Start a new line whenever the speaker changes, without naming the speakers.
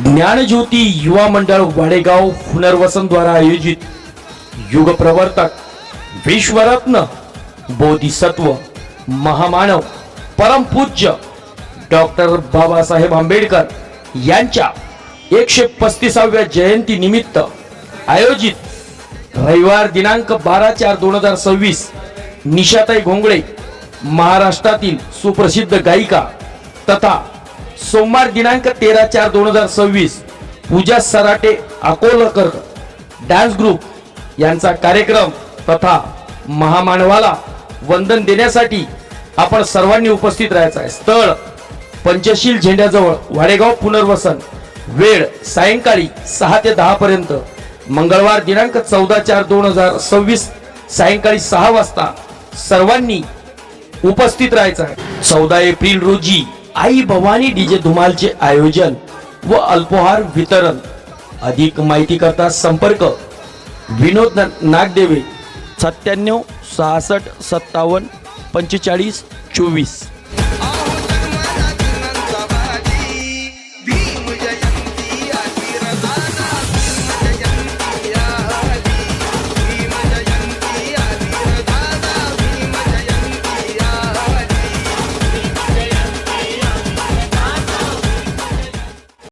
ज्ञानज्योती युवा मंडळ वाडेगाव पुनर्वसन द्वारा आयोजित युग प्रवर्तक विश्वरत्न बोधिसत्व महामानव परमपूज्य डॉक्टर बाबासाहेब आंबेडकर यांच्या 135व्या जयंती निमित्त आयोजित रविवार दिनांक 12/4/2026 निशाताई घोंगडे महाराष्ट्रातील सुप्रसिद्ध गायिका तथा सोमवार दिनांक 13/4/2026 पूजा सराटे अकोलकर डान्स ग्रुप यांचा कार्यक्रम तथा महामानवाला वंदन देण्यासाठी आपण सर्वांनी उपस्थित राहायचं आहे। स्थळ पंचशील झेंड्याजवळ वाडेगाव पुनर्वसन, वेळ सायंकाळी 6 ते 10 पर्यंत, मंगळवार दिनांक 14/4/2026 सायंकाळी 6 वाजता सर्वांनी उपस्थित राहायचं आहे। 14 एप्रिल रोजी आई भवानी डीजे धुमालचे आयोजन व अल्पोहार वितरण। अधिक माहिती करता संपर्क विनोद नागदेवे 97 66 57 45 24।